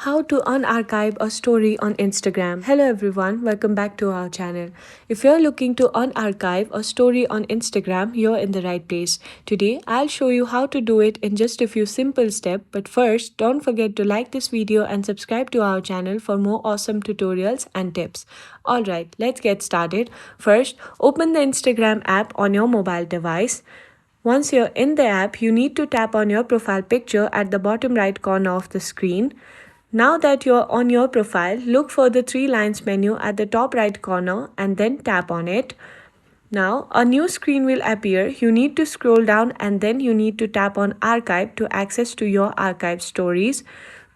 How to unarchive a story on Instagram. Hello everyone, welcome back to our channel. If you're looking to unarchive a story on Instagram, you're in the right place. Today, I'll show you how to do it in just a few simple steps. But first, don't forget to like this video and subscribe to our channel for more awesome tutorials and tips. Alright, let's get started. First, open the Instagram app on your mobile device. Once you're in the app, you need to tap on your profile picture at the bottom right corner of the screen. Now that you're on your profile, look for the three lines menu at the top right corner and then tap on it. Now, a new screen will appear. You need to scroll down and then you need to tap on Archive to access to your archive stories.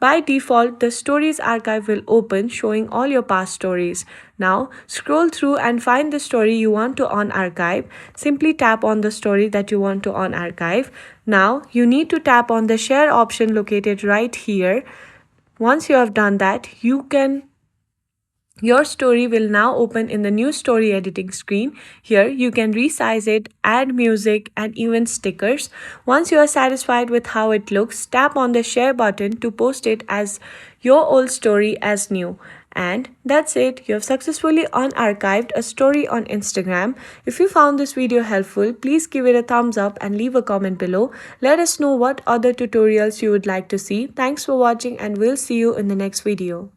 By default, the Stories archive will open, showing all your past stories. Now, scroll through and find the story you want to unarchive. Simply tap on the story that you want to unarchive. Now, you need to tap on the Share option located right here. Once you have done that, your story will now open in the new story editing screen. Here you can resize it, add music and even stickers. Once you are satisfied with how it looks, tap on the share button to post it as your old story as new. And that's it. You have successfully unarchived a story on Instagram. If you found this video helpful, please give it a thumbs up and leave a comment below. Let us know what other tutorials you would like to see. Thanks for watching and we'll see you in the next video.